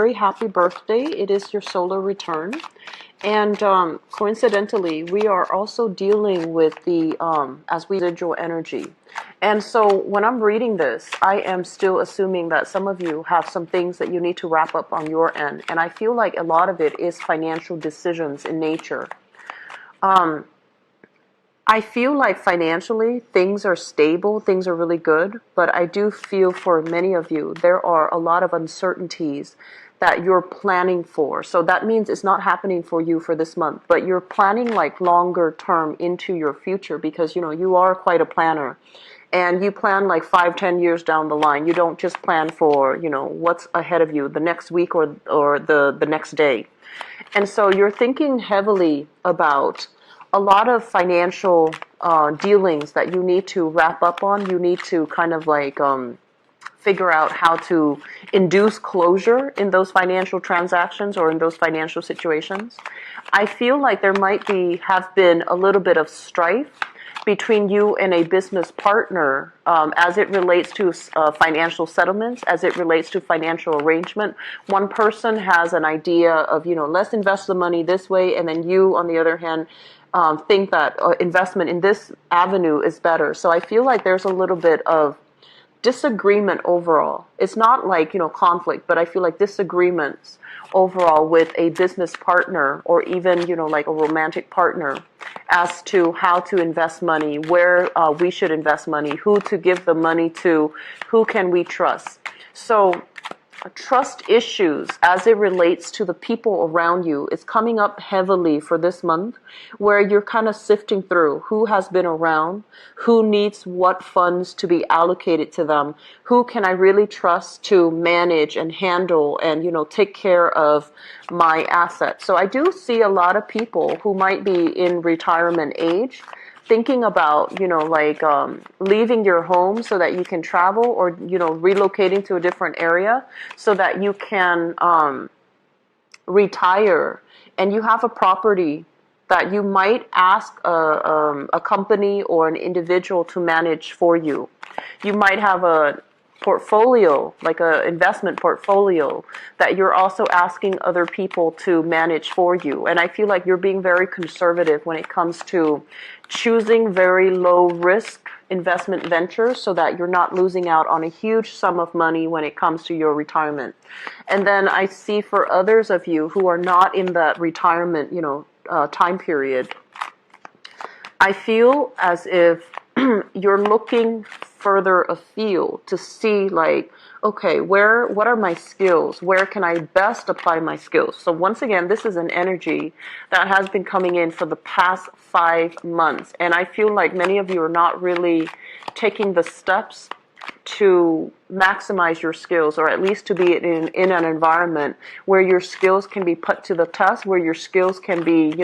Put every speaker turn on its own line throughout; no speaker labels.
very happy birthday. It is your solar return. And coincidentally, we are also dealing with the, as we residual energy. And so when I'm reading this, I am still assuming that some of you have some things that you need to wrap up on your end. And I feel like a lot of it is financial decisions in nature. I feel like financially things are stable, things are really good, but I do feel for many of you there are a lot of uncertainties that you're planning for. So that means it's not happening for you for this month, but you're planning like longer term into your future because you are quite a planner. And you plan like 5-10 years down the line. You don't just plan for what's ahead of you the next week or the next day. And so you're thinking heavily about a lot of financial dealings that you need to wrap up on. You need to kind of like figure out how to induce closure in those financial transactions or in those financial situations. I feel like there might have been a little bit of strife between you and a business partner as it relates to financial settlements, as it relates to financial arrangement. One person has an idea of, let's invest the money this way, and then you, on the other hand, think that investment in this avenue is better. So I feel like there's a little bit of disagreement overall. It's not like, conflict, but I feel like disagreements overall with a business partner or even, like a romantic partner as to how to invest money, where we should invest money, who to give the money to, who can we trust. So trust issues as it relates to the people around you is coming up heavily for this month, where you're kind of sifting through who has been around, who needs what funds to be allocated to them, who can I really trust to manage and handle and take care of my assets. So I do see a lot of people who might be in retirement age thinking about, leaving your home so that you can travel, or, relocating to a different area so that you can retire, and you have a property that you might ask a company or an individual to manage for you. You might have a portfolio, like an investment portfolio, that you're also asking other people to manage for you. And I feel like you're being very conservative when it comes to choosing very low risk investment ventures so that you're not losing out on a huge sum of money when it comes to your retirement. And then I see for others of you who are not in that retirement, time period, I feel as if you're looking further afield to see like, okay, what are my skills? Where can I best apply my skills? So once again, this is an energy that has been coming in for the past 5 months. And I feel like many of you are not really taking the steps to maximize your skills, or at least to be in an environment where your skills can be put to the test, where your skills can be,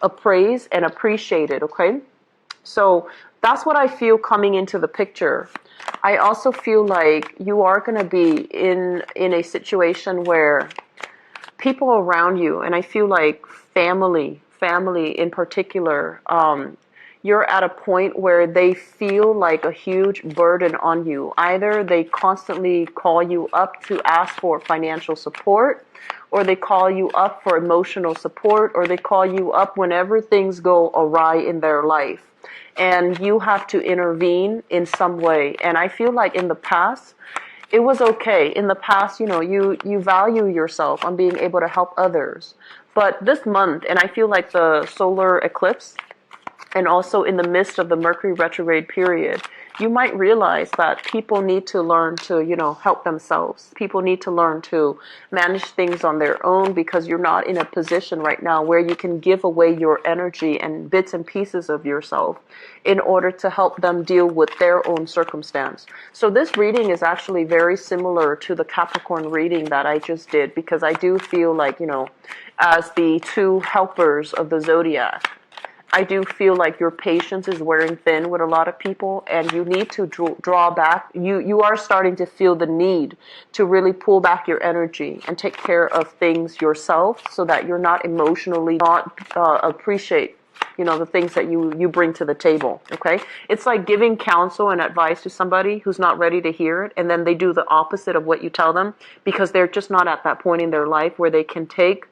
appraised and appreciated, okay? So that's what I feel coming into the picture. I also feel like you are going to be in a situation where people around you, and I feel like family in particular, you're at a point where they feel like a huge burden on you. Either they constantly call you up to ask for financial support, or they call you up for emotional support, or they call you up whenever things go awry in their life. And you have to intervene in some way. And I feel like in the past, it was okay. In the past, you value yourself on being able to help others. But this month, and I feel like the solar eclipse, and also in the midst of the Mercury retrograde period, you might realize that people need to learn to, help themselves. People need to learn to manage things on their own, because you're not in a position right now where you can give away your energy and bits and pieces of yourself in order to help them deal with their own circumstance. So this reading is actually very similar to the Capricorn reading that I just did, because I do feel like, as the two helpers of the zodiac, I do feel like your patience is wearing thin with a lot of people, and you need to draw back. You are starting to feel the need to really pull back your energy and take care of things yourself, so that you're not emotionally not appreciate you know, the things that you bring to the table, okay? It's like giving counsel and advice to somebody who's not ready to hear it, and then they do the opposite of what you tell them because they're just not at that point in their life where they can take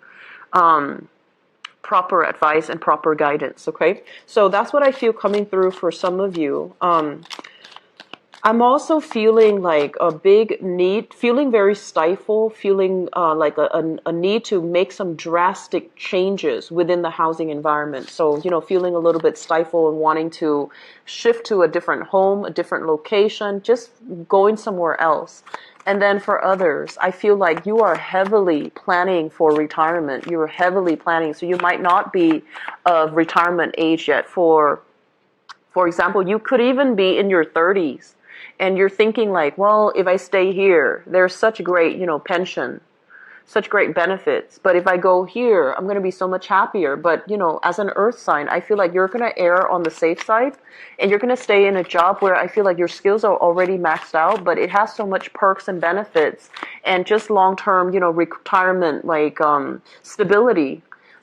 proper advice and proper guidance, okay? So that's what I feel coming through for some of you. I'm also feeling like a big need, feeling very stifled, feeling like a need to make some drastic changes within the housing environment. So, you know, feeling a little bit stifled and wanting to shift to a different home, a different location, just going somewhere else. And then for others, I feel like you are heavily planning for retirement. You're heavily planning. So you might not be of retirement age yet. For example, you could even be in your 30s. And you're thinking like, well, if I stay here, there's such great, you know, pension, such great benefits. But if I go here, I'm going to be so much happier. But, you know, as an earth sign, I feel like you're going to err on the safe side. And you're going to stay in a job where I feel like your skills are already maxed out, but it has so much perks and benefits and just long-term, you know, retirement, like stability,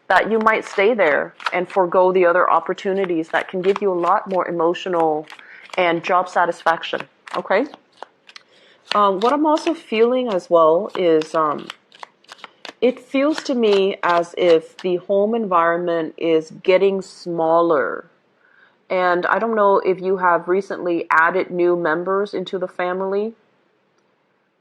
that you might stay there and forego the other opportunities that can give you a lot more emotional and job satisfaction. Okay. What I'm also feeling as well is it feels to me as if the home environment is getting smaller. And I don't know if you have recently added new members into the family,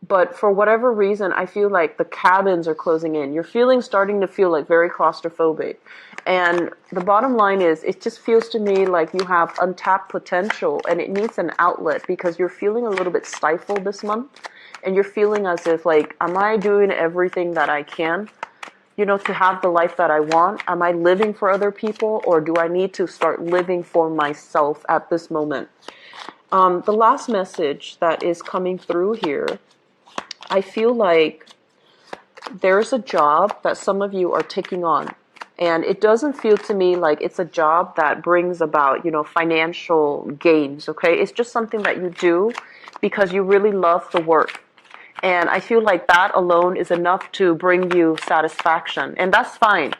but for whatever reason, I feel like the cabins are closing in. You're starting to feel like very claustrophobic. And the bottom line is, it just feels to me like you have untapped potential and it needs an outlet because you're feeling a little bit stifled this month. And you're feeling as if like, am I doing everything that I can, you know, to have the life that I want? Am I living for other people, or do I need to start living for myself at this moment? The last message that is coming through here, I feel like there's a job that some of you are taking on. And it doesn't feel to me like it's a job that brings about, you know, financial gains, okay? It's just something that you do because you really love the work. And I feel like that alone is enough to bring you satisfaction. And that's fine.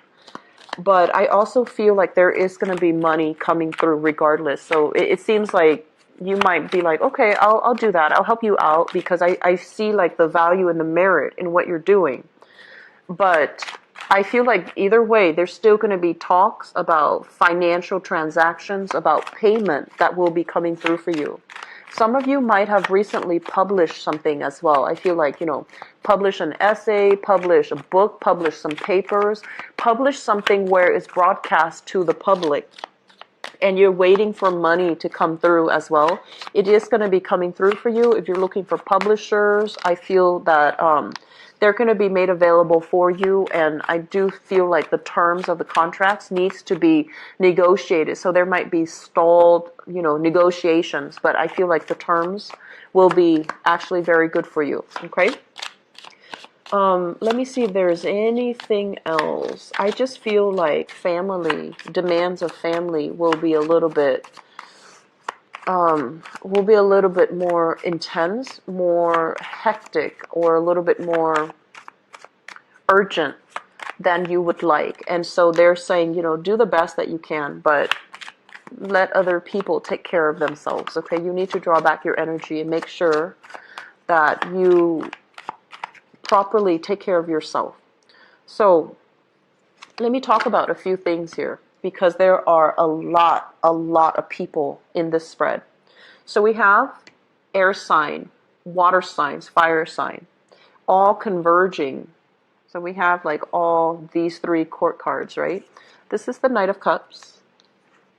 But I also feel like there is going to be money coming through regardless. So it seems like you might be like, okay, I'll do that. I'll help you out because I see like the value and the merit in what you're doing. But I feel like either way, there's still going to be talks about financial transactions, about payment that will be coming through for you. Some of you might have recently published something as well. I feel like, you know, publish an essay, publish a book, publish some papers, publish something where it's broadcast to the public. And you're waiting for money to come through as well. It is going to be coming through for you. If you're looking for publishers, I feel that they're going to be made available for you. And I do feel like the terms of the contracts needs to be negotiated. So there might be stalled, you know, negotiations. But I feel like the terms will be actually very good for you. Okay. Let me see if there's anything else. I just feel like demands of family will be a little bit more intense, more hectic, or a little bit more urgent than you would like. And so they're saying, you know, do the best that you can, but let other people take care of themselves. Okay, you need to draw back your energy and make sure that you properly take care of yourself. So let me talk about a few things here because there are a lot of people in this spread. So we have air sign, water signs, fire sign, all converging. So we have like all these three court cards, right? This is the Knight of Cups,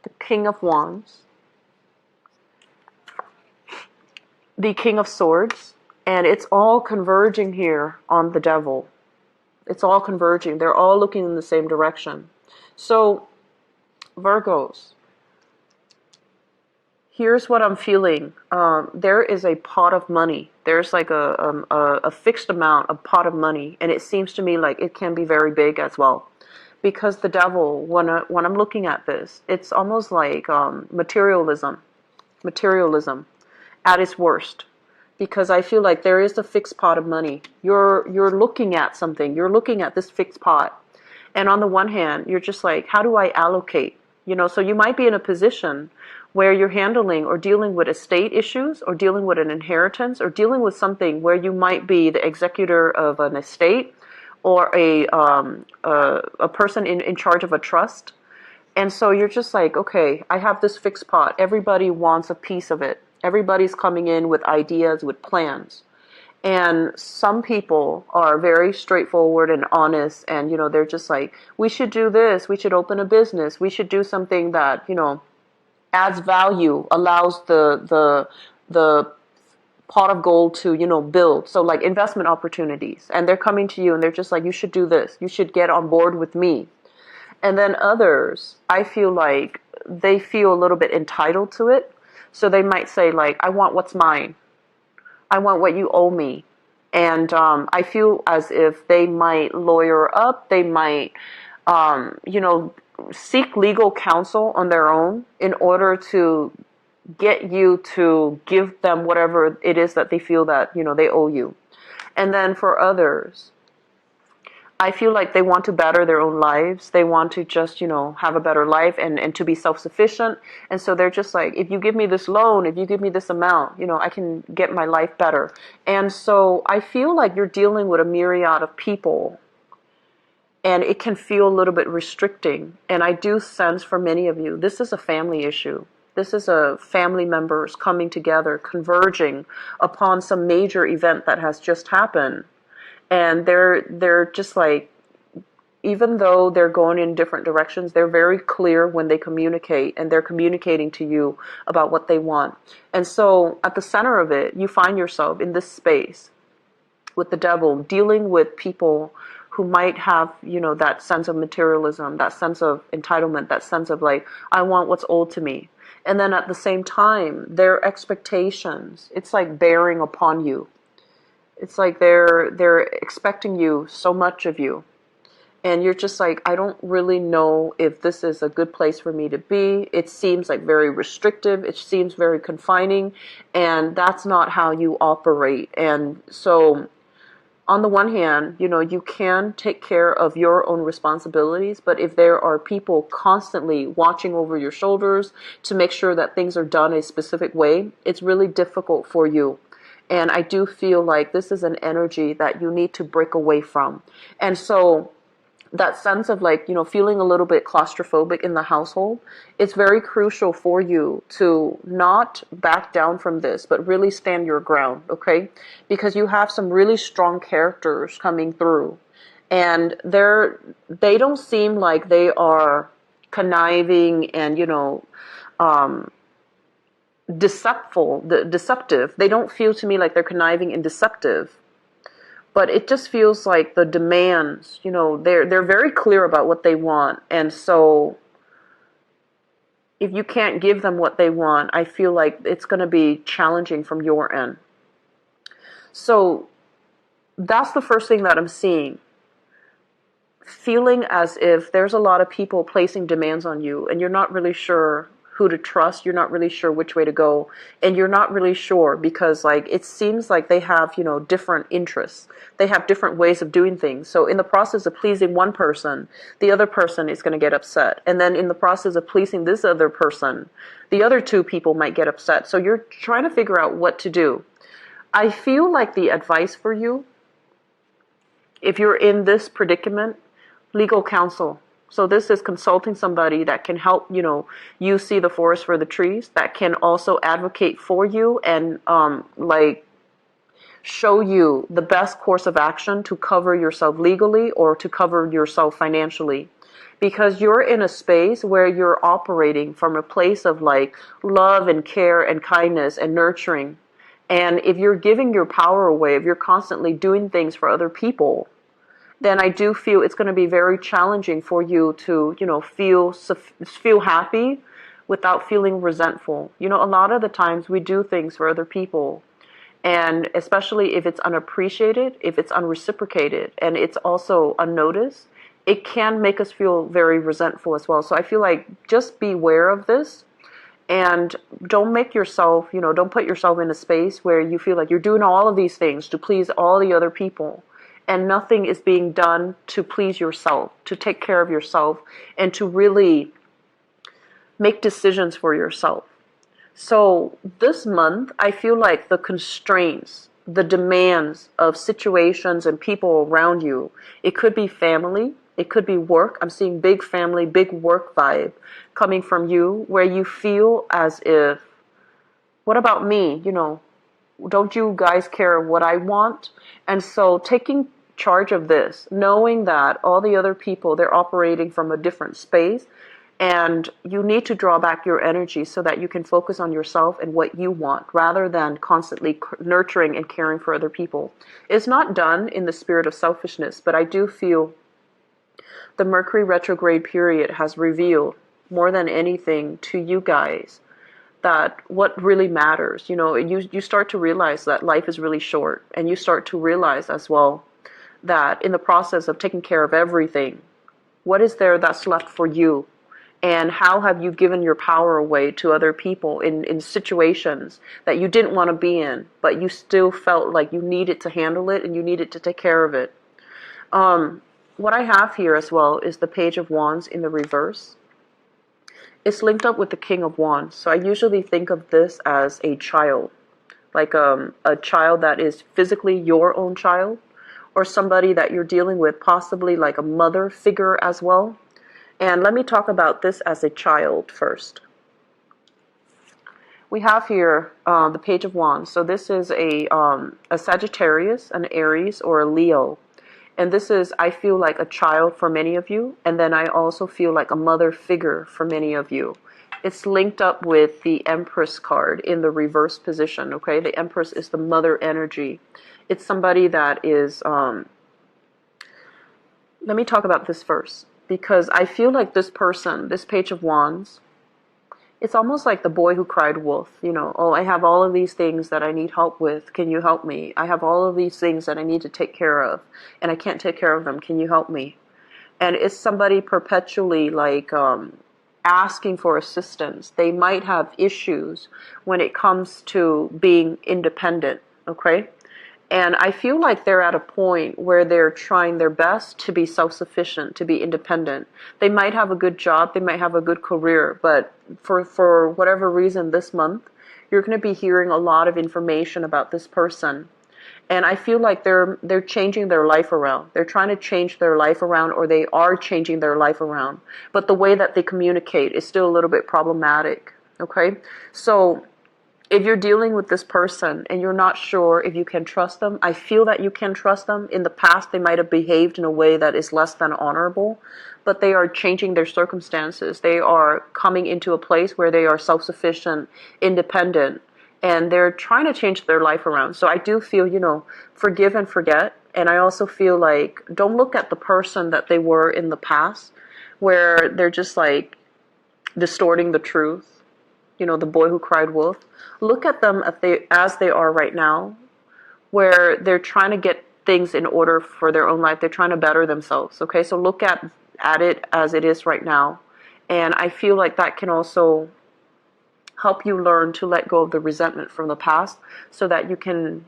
the King of Wands, the King of Swords, and it's all converging here on the Devil. It's all converging. They're all looking in the same direction. So, Virgos, here's what I'm feeling. There is a pot of money. There's like a fixed amount, a pot of money, and it seems to me like it can be very big as well. Because the Devil, when I'm looking at this, it's almost like materialism at its worst. Because I feel like there is a fixed pot of money. You're looking at something. You're looking at this fixed pot. And on the one hand, you're just like, how do I allocate? So you might be in a position where you're handling or dealing with estate issues, or dealing with an inheritance, or dealing with something where you might be the executor of an estate, or a person in charge of a trust. And so you're just like, okay, I have this fixed pot. Everybody wants a piece of it. Everybody's coming in with ideas, with plans. And some people are very straightforward and honest, and they're just like, we should do this, we should open a business, we should do something that adds value, allows the pot of gold to build. So like investment opportunities, and they're coming to you and they're just like, you should do this, you should get on board with me. And then others, I feel like they feel a little bit entitled to it, so they might say like, I want what's mine, I want what you owe me. And I feel as if they might lawyer up, they might seek legal counsel on their own in order to get you to give them whatever it is that they feel that they owe you. And then for others, I feel like they want to better their own lives. They want to just, have a better life and to be self-sufficient. And so they're just like, if you give me this loan, if you give me this amount, I can get my life better. And so I feel like you're dealing with a myriad of people, and it can feel a little bit restricting. And I do sense for many of you, this is a family issue. This is a family members coming together, converging upon some major event that has just happened. And they're just like, even though they're going in different directions, they're very clear when they communicate, and they're communicating to you about what they want. And so at the center of it, you find yourself in this space with the devil, dealing with people who might have, that sense of materialism, that sense of entitlement, that sense of like, I want what's owed to me. And then at the same time, their expectations, it's like bearing upon you. It's like they're expecting you so much of you. And you're just like, I don't really know if this is a good place for me to be. It seems like very restrictive. It seems very confining. And that's not how you operate. And so on the one hand, you can take care of your own responsibilities, but if there are people constantly watching over your shoulders to make sure that things are done a specific way, it's really difficult for you. And I do feel like this is an energy that you need to break away from. And so that sense of like, feeling a little bit claustrophobic in the household, it's very crucial for you to not back down from this, but really stand your ground, okay? Because you have some really strong characters coming through, and they don't seem like they are conniving and, deceptive. They don't feel to me like they're conniving and deceptive. But it just feels like the demands, they're very clear about what they want. And so if you can't give them what they want, I feel like it's going to be challenging from your end. So that's the first thing that I'm seeing. Feeling as if there's a lot of people placing demands on you, and you're not really sure who to trust, you're not really sure which way to go, and you're not really sure because like it seems like they have, different interests. They have different ways of doing things. So in the process of pleasing one person, the other person is going to get upset. And then in the process of pleasing this other person, the other two people might get upset. So you're trying to figure out what to do. I feel like the advice for you, if you're in this predicament, legal counsel. So this is consulting somebody that can help, you see the forest for the trees, that can also advocate for you and show you the best course of action to cover yourself legally or to cover yourself financially. Because you're in a space where you're operating from a place of like love and care and kindness and nurturing. And if you're giving your power away, if you're constantly doing things for other people, then I do feel it's going to be very challenging for you to, feel happy without feeling resentful. A lot of the times we do things for other people, and especially if it's unappreciated, if it's unreciprocated, and it's also unnoticed, it can make us feel very resentful as well. So I feel like just beware of this, and don't make yourself, don't put yourself in a space where you feel like you're doing all of these things to please all the other people. And nothing is being done to please yourself, to take care of yourself, and to really make decisions for yourself. So this month, I feel like the constraints, the demands of situations and people around you, it could be family, it could be work. I'm seeing big family, big work vibe coming from you, where you feel as if, what about me? Don't you guys care what I want? And so taking charge of this, knowing that all the other people, they're operating from a different space, and you need to draw back your energy so that you can focus on yourself and what you want rather than constantly nurturing and caring for other people. It's not done in the spirit of selfishness, but I do feel the Mercury retrograde period has revealed more than anything to you guys that what really matters. You start to realize that life is really short, and you start to realize as well that in the process of taking care of everything, what is there that's left for you? And how have you given your power away to other people in situations that you didn't want to be in, but you still felt like you needed to handle it and you needed to take care of it? What I have here as well is the Page of Wands in the reverse. It's linked up with the King of Wands. So I usually think of this as a child, like a child that is physically your own child, or somebody that you're dealing with, possibly like a mother figure as well. And let me talk about this as a child first. We have here the Page of Wands. So this is a Sagittarius, an Aries, or a Leo. And this is, I feel like, a child for many of you. And then I also feel like a mother figure for many of you. It's linked up with the Empress card in the reverse position, okay? The Empress is the mother energy. It's somebody that is... let me talk about this first. Because I feel like this person, this Page of Wands, it's almost like the boy who cried wolf. Oh, I have all of these things that I need help with. Can you help me? I have all of these things that I need to take care of, and I can't take care of them. Can you help me? And it's somebody perpetually like asking for assistance. They might have issues when it comes to being independent, okay? And I feel like they're at a point where they're trying their best to be self-sufficient, to be independent. They might have a good job, they might have a good career, but for whatever reason this month, you're going to be hearing a lot of information about this person. And I feel like they're changing their life around. They're trying to change their life around, or they are changing their life around. But the way that they communicate is still a little bit problematic, okay? So if you're dealing with this person and you're not sure if you can trust them, I feel that you can trust them. In the past, they might have behaved in a way that is less than honorable, but they are changing their circumstances. They are coming into a place where they are self-sufficient, independent, and they're trying to change their life around. So I do feel, forgive and forget. And I also feel like, don't look at the person that they were in the past, where they're just like distorting the truth. The boy who cried wolf. Look at them as they are right now, where they're trying to get things in order for their own life. They're trying to better themselves, okay? So look at it as it is right now. And I feel like that can also help you learn to let go of the resentment from the past so that you can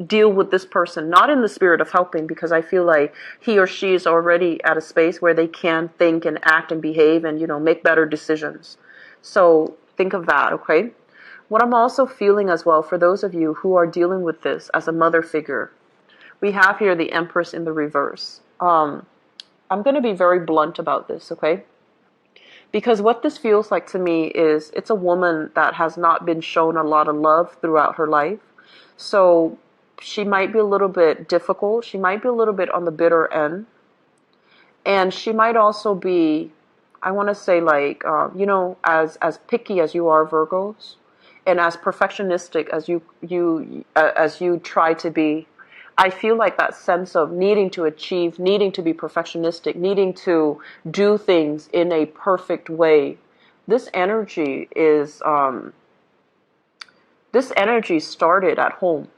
deal with this person, not in the spirit of helping, because I feel like he or she is already at a space where they can think and act and behave and, make better decisions. So think of that, okay? What I'm also feeling as well, for those of you who are dealing with this as a mother figure, we have here the Empress in the reverse. I'm going to be very blunt about this, okay? Because what this feels like to me is it's a woman that has not been shown a lot of love throughout her life. So she might be a little bit difficult. She might be a little bit on the bitter end. And she might also be, I want to say, like, as picky as you are, Virgos, and as perfectionistic as you try to be, I feel like that sense of needing to achieve, needing to be perfectionistic, needing to do things in a perfect way. This energy started at home.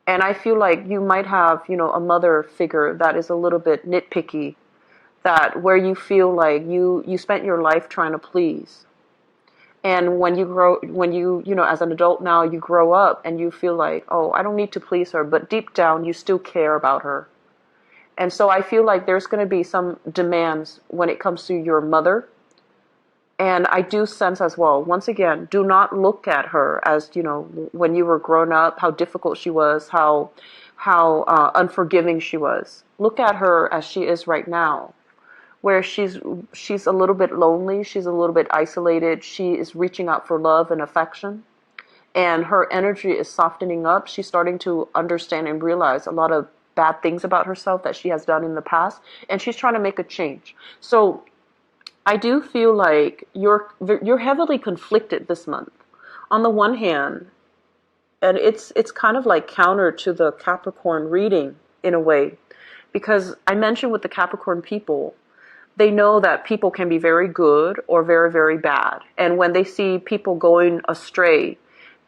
And I feel like you might have, a mother figure that is a little bit nitpicky, that where you feel like you spent your life trying to please. And when you as an adult now, you grow up and you feel like, oh, I don't need to please her, but deep down you still care about her. And so I feel like there's going to be some demands when it comes to your mother. And I do sense as well, once again, do not look at her as, when you were grown up, how difficult she was, how unforgiving she was. Look at her as she is right now, where she's a little bit lonely, she's a little bit isolated, she is reaching out for love and affection, and her energy is softening up. She's starting to understand and realize a lot of bad things about herself that she has done in the past, and she's trying to make a change. So I do feel like you're heavily conflicted this month. On the one hand, and it's kind of like counter to the Capricorn reading in a way, because I mentioned with the Capricorn people, they know that people can be very good or very, very bad. And when they see people going astray,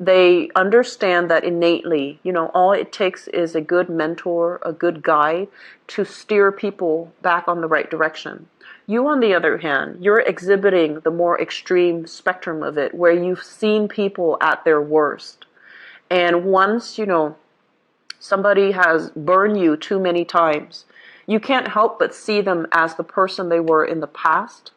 they understand that innately, all it takes is a good mentor, a good guide to steer people back on the right direction. You, on the other hand, you're exhibiting the more extreme spectrum of it, where you've seen people at their worst. And once, somebody has burned you too many times, you can't help but see them as the person they were in the past.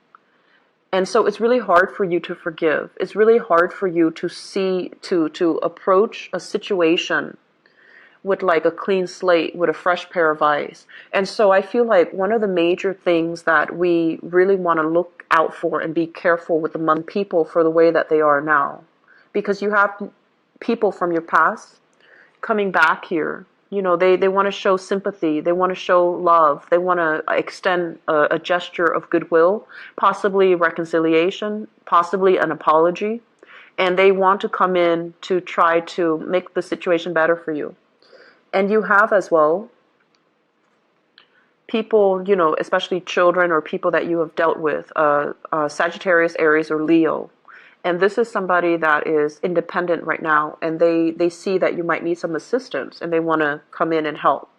And so it's really hard for you to forgive. It's really hard for you to see, to approach a situation with like a clean slate, with a fresh pair of eyes. And so I feel like one of the major things that we really want to look out for and be careful with among people for the way that they are now. Because you have people from your past coming back here. They want to show sympathy. They want to show love. They want to extend a gesture of goodwill, possibly reconciliation, possibly an apology. And they want to come in to try to make the situation better for you. And you have as well people, especially children or people that you have dealt with, Sagittarius, Aries, or Leo. And this is somebody that is independent right now, and they see that you might need some assistance, and they want to come in and help.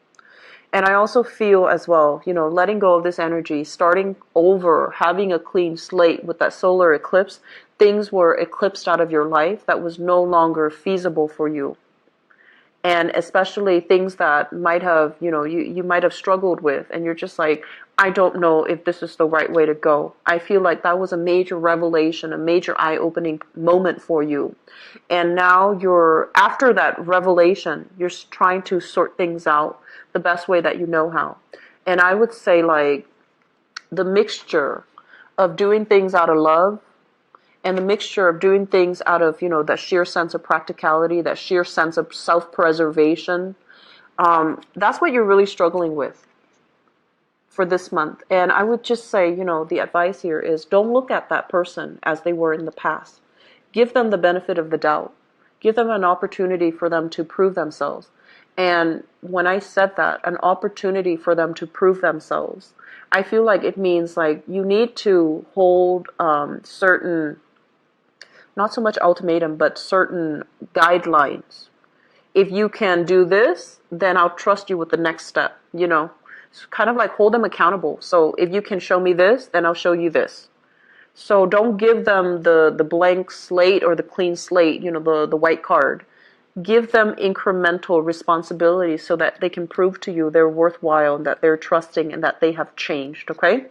And I also feel as well, letting go of this energy, starting over, having a clean slate with that solar eclipse, things were eclipsed out of your life that was no longer feasible for you. And especially things that might have, you might have struggled with, and you're just like, I don't know if this is the right way to go. I feel like that was a major revelation, a major eye-opening moment for you. And now after that revelation, you're trying to sort things out the best way that you know how. And I would say like the mixture of doing things out of love and the mixture of doing things out of, that sheer sense of practicality, that sheer sense of self-preservation, that's what you're really struggling with for this month. And I would just say, the advice here is don't look at that person as they were in the past. Give them the benefit of the doubt. Give them an opportunity for them to prove themselves. And when I said that, an opportunity for them to prove themselves, I feel like it means like you need to hold certain, not so much ultimatum, but certain guidelines. If you can do this, then I'll trust you with the next step, It's kind of like hold them accountable. So if you can show me this, then I'll show you this. So don't give them the blank slate or the clean slate, the white card. Give them incremental responsibilities so that they can prove to you they're worthwhile and that they're trusting and that they have changed, okay?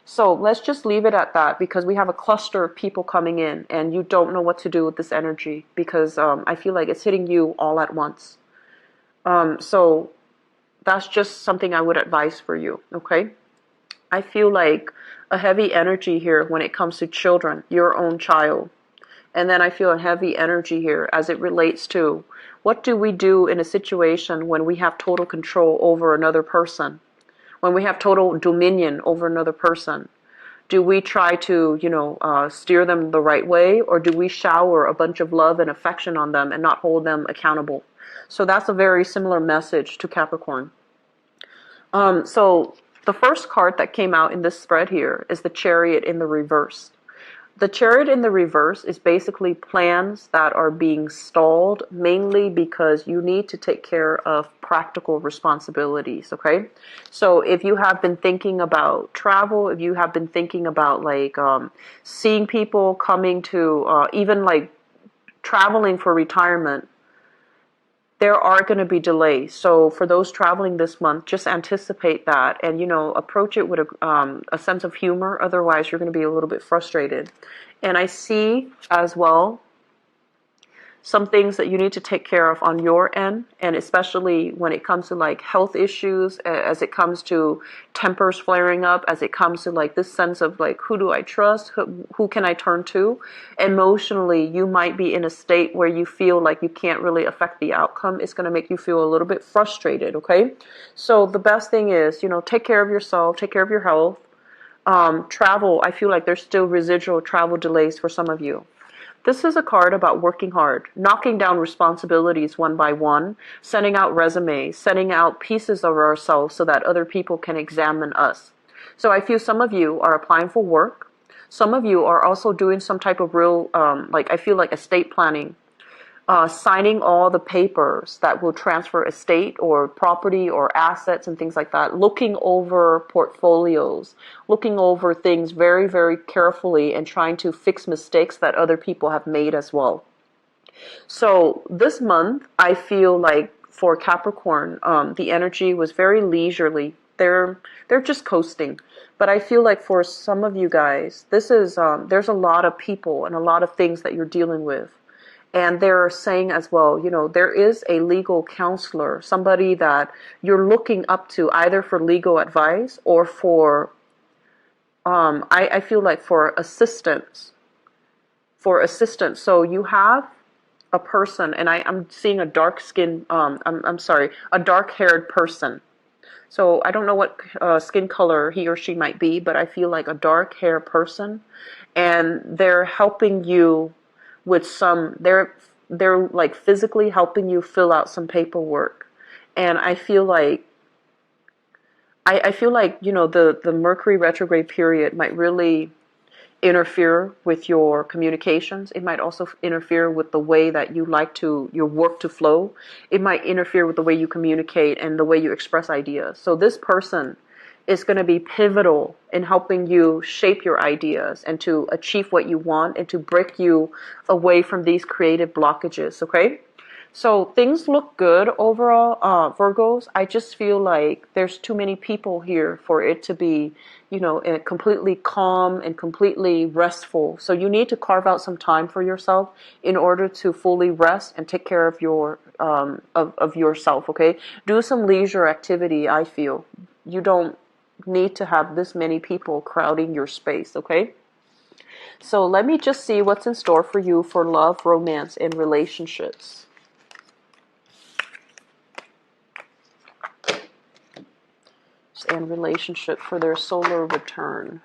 So let's just leave it at that, because we have a cluster of people coming in and you don't know what to do with this energy, because I feel like it's hitting you all at once. So that's just something I would advise for you, okay? I feel like a heavy energy here when it comes to children, your own child. And then I feel a heavy energy here as it relates to what do we do in a situation when we have total control over another person? When we have total dominion over another person? Do we try to, steer them the right way, or do we shower a bunch of love and affection on them and not hold them accountable? So that's a very similar message to Capricorn. So the first card that came out in this spread here is the Chariot in the reverse. The Chariot in the reverse is basically plans that are being stalled, mainly because you need to take care of practical responsibilities, okay? So if you have been thinking about travel, if you have been thinking about like seeing people coming to, even like traveling for retirement, there are going to be delays. So for those traveling this month, just anticipate that and, you know, approach it with a sense of humor. Otherwise, you're going to be a little bit frustrated. And I see as well some things that you need to take care of on your end, and especially when it comes to like health issues, as it comes to tempers flaring up, as it comes to like this sense of like, who do I trust, who can I turn to? Emotionally, you might be in a state where you feel like you can't really affect the outcome. It's going to make you feel a little bit frustrated, okay? So the best thing is, you know, take care of yourself, take care of your health. Travel, I feel like there's still residual travel delays for some of you. This is a card about working hard, knocking down responsibilities one by one, sending out resumes, sending out pieces of ourselves so that other people can examine us. So I feel some of you are applying for work. Some of you are also doing some type of real, like I feel like estate planning, signing all the papers that will transfer estate or property or assets and things like that, looking over portfolios, looking over things very, very carefully and trying to fix mistakes that other people have made as well. So this month, I feel like for Capricorn, the energy was very leisurely. They're just coasting. But I feel like for some of you guys, this is there's a lot of people and a lot of things that you're dealing with. And they're saying as well, you know, there is a legal counselor, somebody that you're looking up to either for legal advice or for, I feel like for assistance. For assistance. So you have a person, and I'm seeing a dark skin, I'm sorry, a dark haired person. So I don't know what skin color he or she might be, but I feel like a dark haired person, and they're helping you with some, they're like physically helping you fill out some paperwork. And I feel like I feel like, you know, the Mercury retrograde period might really interfere with your communications. It might also interfere with the way that you like to your work to flow. It might interfere with the way you communicate and the way you express ideas. So this person is going to be pivotal in helping you shape your ideas and to achieve what you want and to break you away from these creative blockages, okay? So things look good overall, Virgos. I just feel like there's too many people here for it to be, you know, completely calm and completely restful. So you need to carve out some time for yourself in order to fully rest and take care of your of yourself. Okay, do some leisure activity. I feel you don't need to have this many people crowding your space. Okay. So let me just see what's in store for you for love, romance, and relationships. And relationship for their solar return.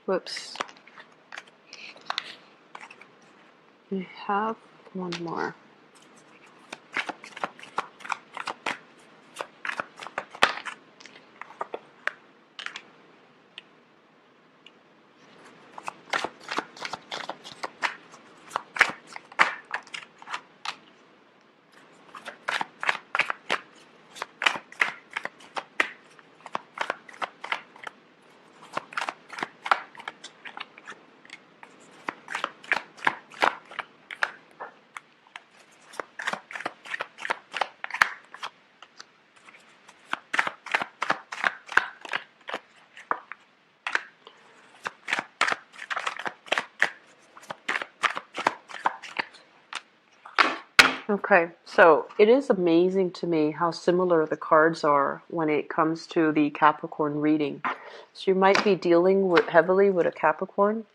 Whoops. We have one more. Okay, so it is amazing to me how similar the cards are when it comes to the Capricorn reading. So you might be dealing with heavily with a Capricorn,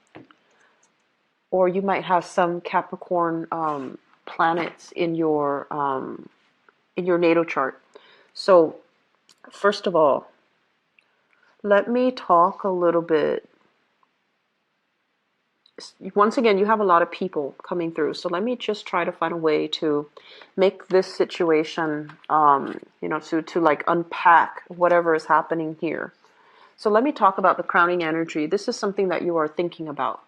or you might have some Capricorn planets in your natal chart. So first of all, let me talk a little bit once again, you have a lot of people coming through. So let me just try to find a way to make this situation, to like unpack whatever is happening here. So let me talk about the crowning energy. This is something that you are thinking about.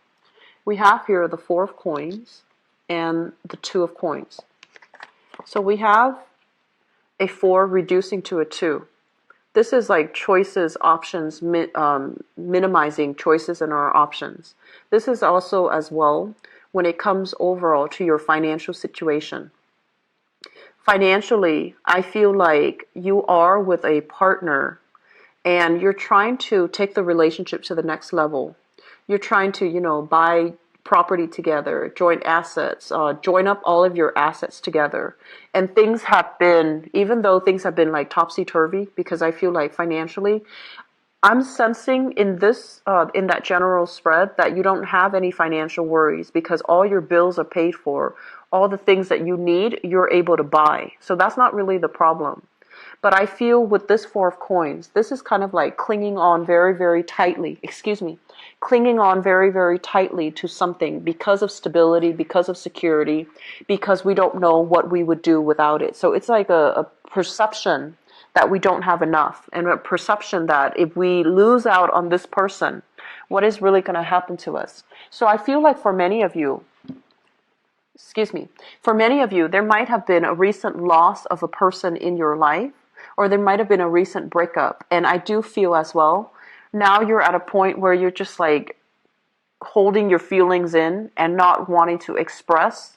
We have here the Four of Coins and the Two of Coins. So we have a 4 reducing to a 2. This is like choices, options, minimizing choices in our options. This is also as well when it comes overall to your financial situation. Financially, I feel like you are with a partner and you're trying to take the relationship to the next level. You're trying to, buy property together, joint assets, join up all of your assets together. And things have been, even though things have been like topsy-turvy, because I feel like financially, I'm sensing in this, in that general spread, that you don't have any financial worries because all your bills are paid for. All the things that you need, you're able to buy. So that's not really the problem. But I feel with this Four of Coins, this is kind of like clinging on very, very tightly, clinging on very, very tightly to something because of stability, because of security, because we don't know what we would do without it. So it's like a perception that we don't have enough, and a perception that if we lose out on this person, what is really going to happen to us? So I feel like for many of you, there might have been a recent loss of a person in your life, or there might have been a recent breakup. And I do feel as well, now you're at a point where you're just like holding your feelings in and not wanting to express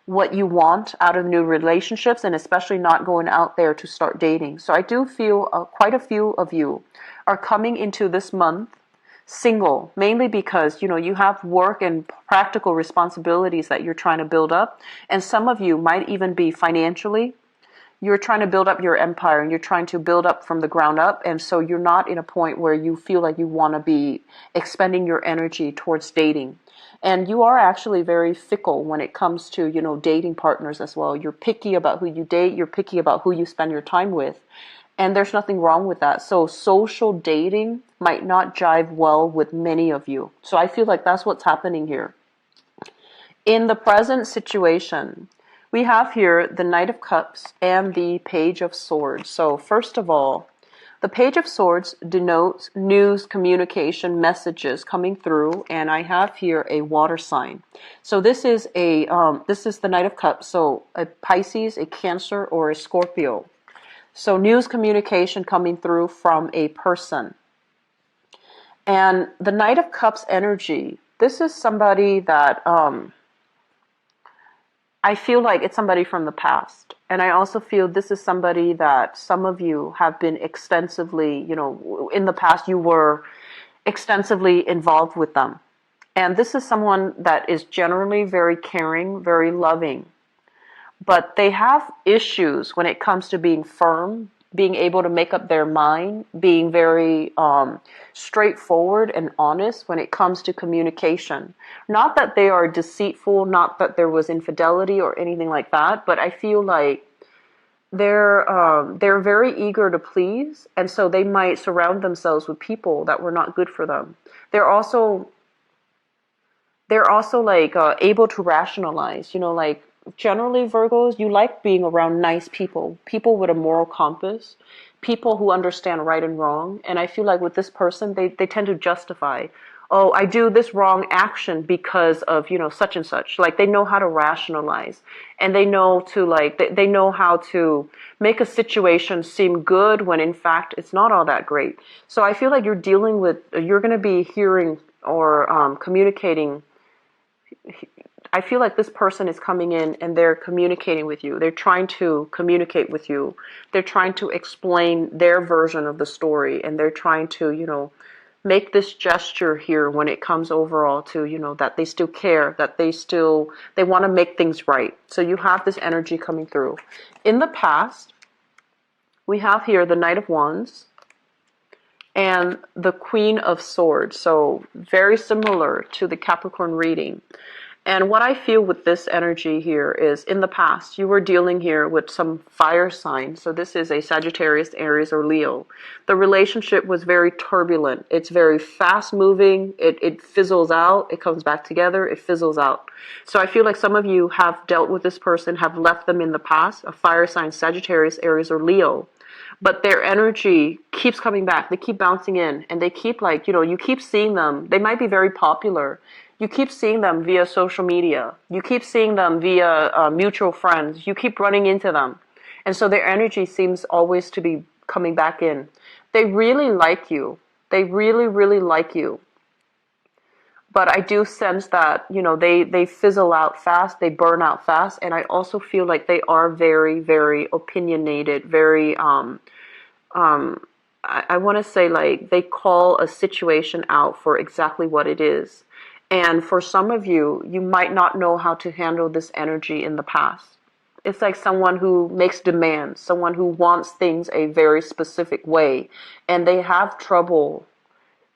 what you want out of new relationships, and especially not going out there to start dating. So I do feel quite a few of you are coming into this month single, mainly because, you have work and practical responsibilities that you're trying to build up. And some of you might even be financially, you're trying to build up your empire and you're trying to build up from the ground up. And so you're not in a point where you feel like you want to be expending your energy towards dating. And you are actually very fickle when it comes to, dating partners as well. You're picky about who you date. You're picky about who you spend your time with. And there's nothing wrong with that. So social dating might not jive well with many of you. So I feel like that's what's happening here. In the present situation, we have here the Knight of Cups and the Page of Swords. So first of all, the Page of Swords denotes news, communication, messages coming through, and I have here a water sign. So this is the Knight of Cups. So a Pisces, a Cancer, or a Scorpio. So news, communication coming through from a person. And the Knight of Cups energy, this is somebody that I feel like it's somebody from the past. And I also feel this is somebody that some of you have been extensively, in the past you were extensively involved with them. And this is someone that is generally very caring, very loving. But they have issues when it comes to being firm, being able to make up their mind, being very straightforward and honest when it comes to communication. Not that they are deceitful, not that there was infidelity or anything like that, but I feel like they're very eager to please, and so they might surround themselves with people that were not good for them. They're also like able to rationalize, like generally Virgos, you like being around nice people, people with a moral compass, people who understand right and wrong. And I feel like with this person, they tend to justify, oh, I do this wrong action because of, such and such. Like they know how to rationalize, and they know to they know how to make a situation seem good when in fact it's not all that great. So I feel like you're going to be hearing or communicating. I feel like this person is coming in and they're communicating with you. They're trying to communicate with you. They're trying to explain their version of the story, and they're trying to, make this gesture here when it comes overall to, that they still care, that they want to make things right. So you have this energy coming through. In the past, we have here the Knight of Wands and the Queen of Swords. So very similar to the Capricorn reading. And what I feel with this energy here is, in the past, you were dealing here with some fire sign. So this is a Sagittarius, Aries, or Leo. The relationship was very turbulent. It's very fast moving. It fizzles out. It comes back together. It fizzles out. So I feel like some of you have dealt with this person, have left them in the past, a fire sign, Sagittarius, Aries, or Leo. But their energy keeps coming back. They keep bouncing in, and they keep, like, you keep seeing them. They might be very popular. You keep seeing them via social media. You keep seeing them via mutual friends. You keep running into them. And so their energy seems always to be coming back in. They really like you. They really, really like you. But I do sense that, they fizzle out fast. They burn out fast. And I also feel like they are very, very opinionated, very, I want to say, like, they call a situation out for exactly what it is. And for some of you, you might not know how to handle this energy in the past. It's like someone who makes demands, someone who wants things a very specific way, and they have trouble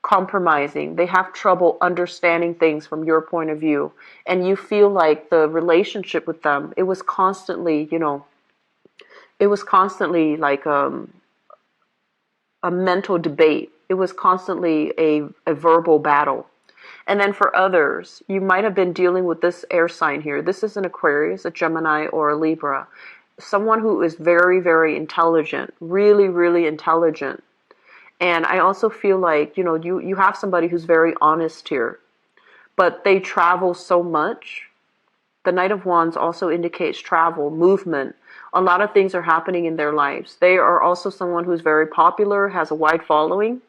compromising. They have trouble understanding things from your point of view. And you feel like the relationship with them, it was constantly like a mental debate. It was constantly a verbal battle. And then for others, you might have been dealing with this air sign here. This is an Aquarius, a Gemini, or a Libra. Someone who is very, very intelligent, really, really intelligent. And I also feel like, you have somebody who's very honest here, but they travel so much. The Knight of Wands also indicates travel, movement. A lot of things are happening in their lives. They are also someone who's very popular, has a wide following.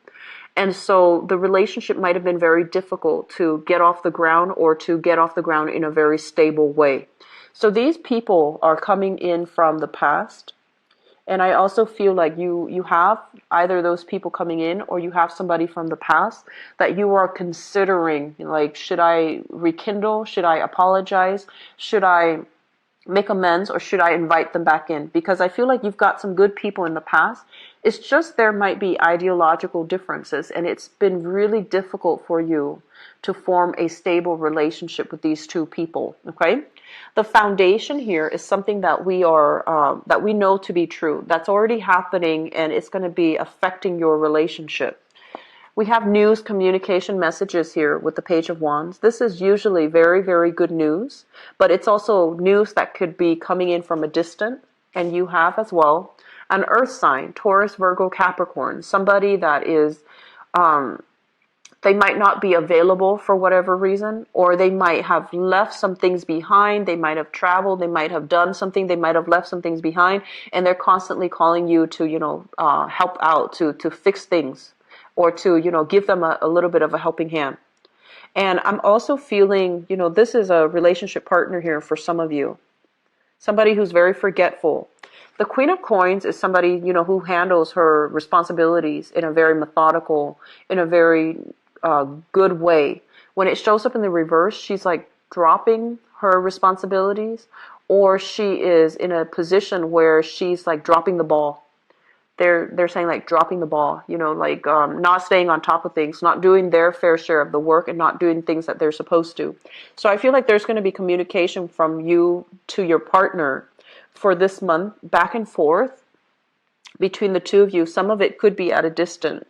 And so the relationship might have been very difficult to get off the ground, or to get off the ground in a very stable way. So these people are coming in from the past. And I also feel like you have either those people coming in, or you have somebody from the past that you are considering, like, should I rekindle? Should I apologize? Should I make amends, or should I invite them back in? Because I feel like you've got some good people in the past. It's just there might be ideological differences, and it's been really difficult for you to form a stable relationship with these two people. Okay, the foundation here is something that we know to be true. That's already happening, and it's going to be affecting your relationship. We have news, communication, messages here with the Page of Wands. This is usually very, very good news, but it's also news that could be coming in from a distance. And you have as well an earth sign, Taurus, Virgo, Capricorn, somebody that is, they might not be available for whatever reason, or they might have left some things behind. They might have traveled. They might have done something. They might have left some things behind, and they're constantly calling you to, help out, to fix things, or to, give them a little bit of a helping hand. And I'm also feeling, this is a relationship partner here for some of you. Somebody who's very forgetful. The Queen of Coins is somebody, who handles her responsibilities in a very methodical, in a very good way. When it shows up in the reverse, she's like dropping her responsibilities, or she is in a position where she's like dropping the ball. They're saying, like, dropping the ball, not staying on top of things, not doing their fair share of the work, and not doing things that they're supposed to. So I feel like there's going to be communication from you to your partner for this month, back and forth between the two of you. Some of it could be at a distance.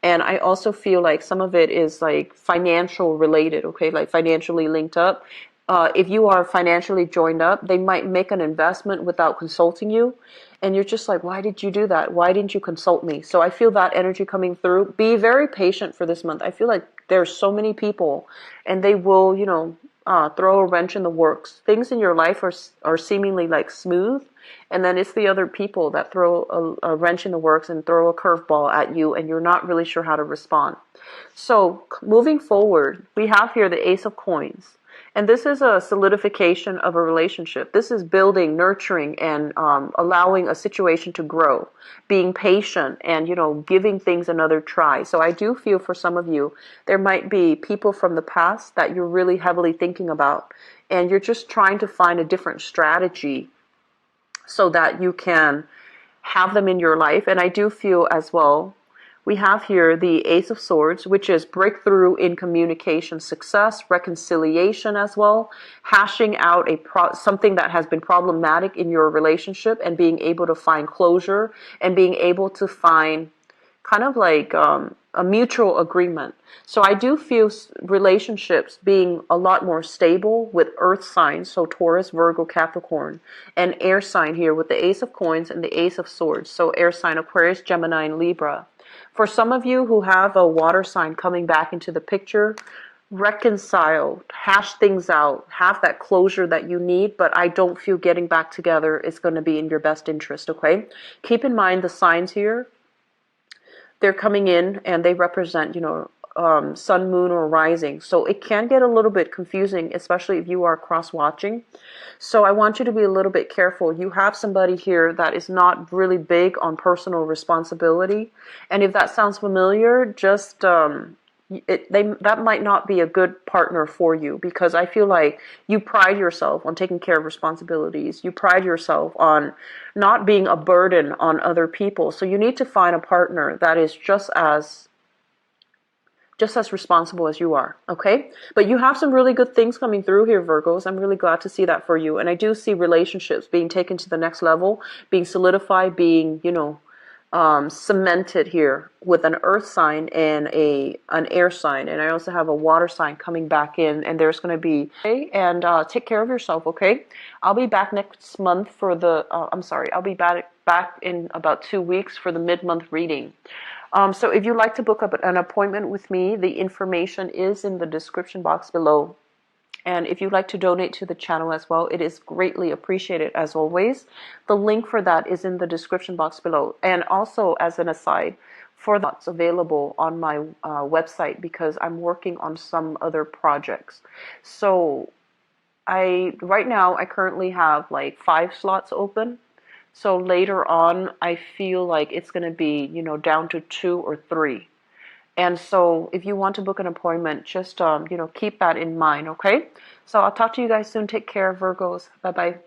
And I also feel like some of it is like financial related, okay, like financially linked up. If you are financially joined up, they might make an investment without consulting you. And you're just like, why did you do that? Why didn't you consult me? So I feel that energy coming through. Be very patient for this month. I feel like there's so many people, and they will, throw a wrench in the works. Things in your life are seemingly like smooth. And then it's the other people that throw a wrench in the works and throw a curveball at you, and you're not really sure how to respond. So moving forward, we have here the Ace of Coins. And this is a solidification of a relationship. This is building, nurturing, and allowing a situation to grow, being patient, and, giving things another try. So I do feel for some of you, there might be people from the past that you're really heavily thinking about, and you're just trying to find a different strategy so that you can have them in your life. And I do feel as well, We have here the Ace of Swords, which is breakthrough in communication success, reconciliation as well, hashing out something that has been problematic in your relationship and being able to find closure and being able to find kind of like a mutual agreement. So I do feel relationships being a lot more stable with earth signs, so Taurus, Virgo, Capricorn, and air sign here with the Ace of Coins and the Ace of Swords, so air sign Aquarius, Gemini, and Libra. For some of you who have a water sign coming back into the picture, reconcile, hash things out, have that closure that you need, but I don't feel getting back together is going to be in your best interest, okay? Keep in mind the signs here. They're coming in and they represent, sun, moon, or rising. So it can get a little bit confusing, especially if you are cross-watching. So I want you to be a little bit careful. You have somebody here that is not really big on personal responsibility. And if that sounds familiar, just that might not be a good partner for you, because I feel like you pride yourself on taking care of responsibilities. You pride yourself on not being a burden on other people. So you need to find a partner that is just as responsible as you are, okay? But you have some really good things coming through here, Virgos. I'm really glad to see that for you. And I do see relationships being taken to the next level, being solidified, being, cemented here with an earth sign and an air sign. And I also have a water sign coming back in, and there's going to be, okay? And take care of yourself, okay? I'll be back next month for I'll be back in about 2 weeks for the mid-month reading. So if you'd like to book up an appointment with me, the information is in the description box below. And if you'd like to donate to the channel as well, it is greatly appreciated as always. The link for that is in the description box below. And also, as an aside, for that's available on my website, because I'm working on some other projects. So right now I currently have like 5 slots open. So later on, I feel like it's going to be, down to 2 or 3. And so if you want to book an appointment, just, keep that in mind, okay? So I'll talk to you guys soon. Take care, Virgos. Bye-bye.